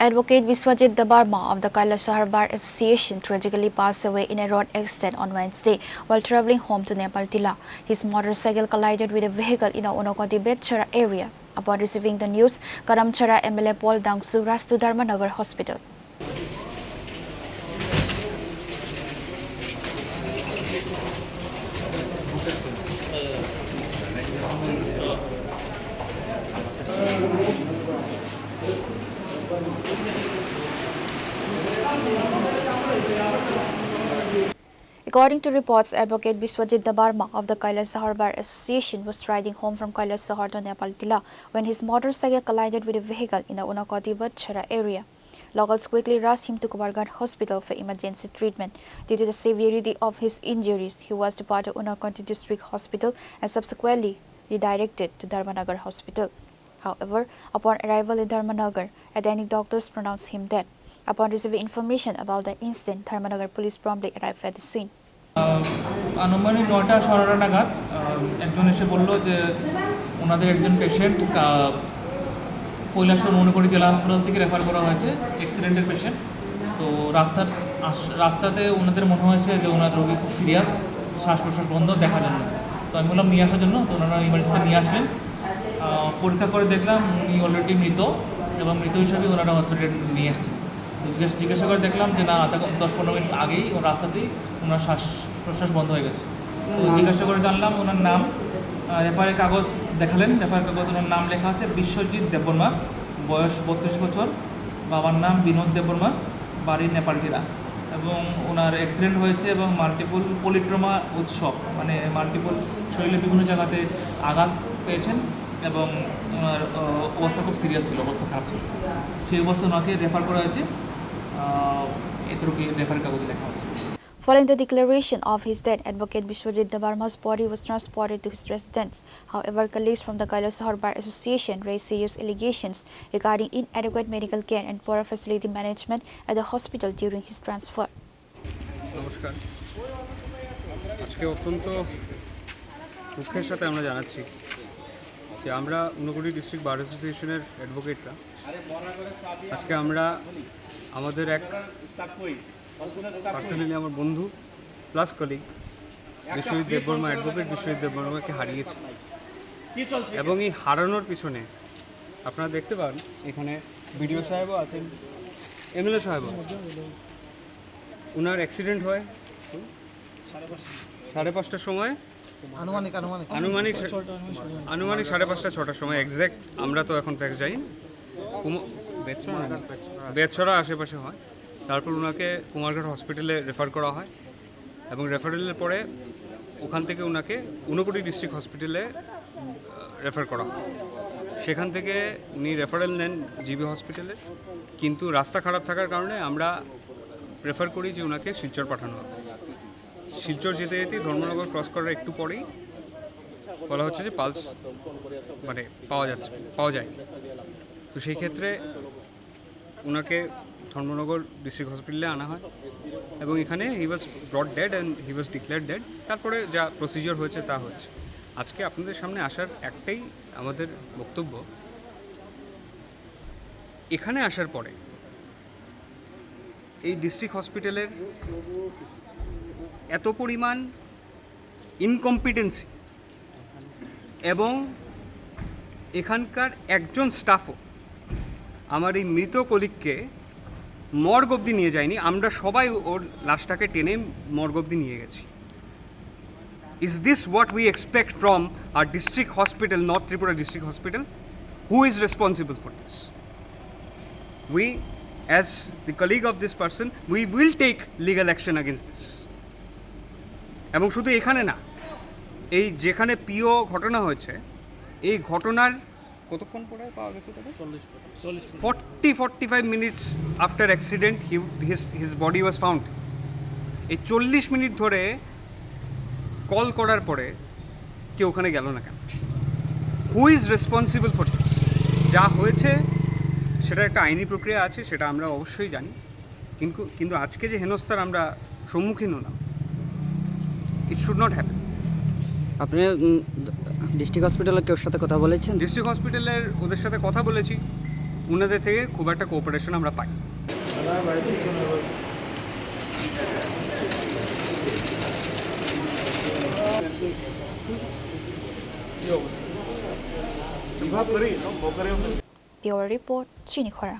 Advocate Biswajit Dabarma of the Kailasahar Bar Association tragically passed away in a road accident on Wednesday while travelling home to Nepal Tila. His motorcycle collided with a vehicle in the Unakoti Betchara area. Upon receiving the news, Karamchara MLA Paul Dangsu rushed to Dharmanagar Hospital. According to reports, Advocate Biswajit Dabarma of the Kailasahar Bar Association was riding home from Kailasahar to Nepal Tila when his motorcycle collided with a vehicle in the Unakoti Betchara area. Locals quickly rushed him to Kumarghat Hospital for emergency treatment. Due to the severity of his injuries, he was deported to Unakoti District Hospital and subsequently redirected to Dharmanagar Hospital. However, upon arrival in Dharmanagar, attending doctors pronounced him dead. Upon receiving information about the incident, Dharmanagar police promptly arrived at the scene. আনুমানিক ৯টা ১৭টা নাগাদ একজন এসে বলল যে ওনাদের একজন patient Kailashahar Unakoti জেলা হাসপাতাল থেকে রেফার করা হয়েছে, অ্যাক্সিডেন্টের পেশেন্ট। তো রাস্তাতে ওনাদের মনে হয়েছে যে ওনার রোগী খুব সিরিয়াস, শ্বাস প্রশ্বাস বন্ধ, দেখার জন্য। তো আমি বললাম নিয়ে আসার জন্য, তো ওনারা ইমার্জেন্সিতে নিয়ে আসলেন। পরীক্ষা করে দেখলাম উনি অলরেডি মৃত এবং মৃত হিসাবে ওনারা হসপিটালে নিয়ে এসছেন। জিজ্ঞাসা করে দেখলাম যে না, 10-15 মিনিট আগেই ওর রাস্তাতেই ওনার শ্বাস প্রশ্বাস বন্ধ হয়ে গেছে। তো জিজ্ঞাসা করে জানলাম ওনার নাম, রেফারের কাগজ দেখালেন। রেফারের কাগজ ওনার নাম লেখা আছে বিশ্বজিৎ দেববর্মা, বয়স 32 বছর, বাবার নাম বিনোদ দেববর্মা, বাড়ি নেপালটিলা, এবং ওনার অ্যাক্সিডেন্ট হয়েছে এবং মাল্টিপল পলিট্রমা উৎসব, মানে মাল্টিপল শরীরে বিভিন্ন জায়গাতে আঘাত পেয়েছেন এবং ওনার অবস্থা খুব সিরিয়াস ছিল, অবস্থা খারাপ ছিল। সেই অবস্থা ওনাকে রেফার করা হয়েছে, এতটুকু রেফারের কাগজে লেখা আছে। Following the declaration of his death, Advocate Biswajit Dabarma's body was transported to his residence. However, colleagues from the Kailasahar Bar Association raised serious allegations regarding inadequate medical care and poor facility management at the hospital during his transfer. নমস্কার, আজকে অত্যন্ত দুঃখের সাথে আমরা জানাচ্ছি যে আমরা Unakoti district বার অ্যাসোসিয়েশনের অ্যাডভোকেটরা আজকে আমরা আমাদের এক পার্সোনালি আমার বন্ধু plus colleague Biswajit Debbarma, advocate Biswajit দেববর্মাকে হারিয়েছি। এবং এই হারানোর পিছনে আপনারা দেখতে পান এখানে বিডিও সাহেবও আছেন, এমএলএ সাহেবও আছেন। ওনার অ্যাক্সিডেন্ট হয় 5:30টার সময়, আনুমানিক 5:30-6টার সময়, এক্স্যাক্ট আমরা তো এখন ফ্যাক্ট যাই, বেতছড়া আশেপাশে হয়। তারপর ওনাকে কুমারঘাট হসপিটালে রেফার করা হয় এবং রেফারেলের পরে ওখান থেকে ওনাকে ঊনকোটি ডিস্ট্রিক্ট হসপিটালে রেফার করা হয়। সেখান থেকে উনি রেফারেল নেন জিবি হসপিটালে, কিন্তু রাস্তা খারাপ থাকার কারণে আমরা প্রেফার করি যে ওনাকে শিলচর পাঠানো হবে। শিলচর যেতে যেতেই ধর্মনগর ক্রস করার একটু পরেই বলা হচ্ছে যে পালস মানে পাওয়া যায়। তো সেই ক্ষেত্রে ওনাকে ধর্মনগর ডিস্ট্রিক্ট হসপিটালে আনা হয় এবং এখানে he was brought dead and he was declared dead. তারপরে যা প্রসিজিওর হয়েছে তা হয়েছে। আজকে আপনাদের সামনে আসার একটাই আমাদের বক্তব্য, এখানে আসার পরে এই ডিস্ট্রিক্ট হসপিটালের এত পরিমাণ ইনকম্পিটেন্সি এবং এখানকার একজন স্টাফও আমার এই মৃত কলিগকে মর্গ অবধি নিয়ে যায়নি। আমরা সবাই ওর লাশটাকে টেনে মর্গ অবধি নিয়ে গেছি। Is this what we expect from our district hospital, north Tripura district hospital? Who is responsible for this? We as the colleague of this person, we will take legal action against this. এবং শুধু এখানে না, এই যেখানে পিও ঘটনা হয়েছে, এই ঘটনার কতক্ষণ পরে পাওয়া গেছে? 40-45 minutes after accident his body was found. এই 40 মিনিট ধরে কল করার পরে কেউ ওখানে গেল না কেন? হু ইজ রেসপন্সিবল ফর দিস? যা হয়েছে সেটা একটা আইনি প্রক্রিয়া আছে, সেটা আমরা অবশ্যই জানি, কিন্তু আজকে যে হেনস্থার আমরা সম্মুখীন হলাম, ইট শুড নট হ্যাপেন। আপনি ডিস্ট্রিক্ট হসপিটালের কেউ সাথে কথা বলেছেন? ডিস্ট্রিক্ট হসপিটালের ওদের সাথে কথা বলেছি, ওনাদের থেকে খুব একটা কোঅপারেশন আমরা পাই। Bureau Report, Chini Khora.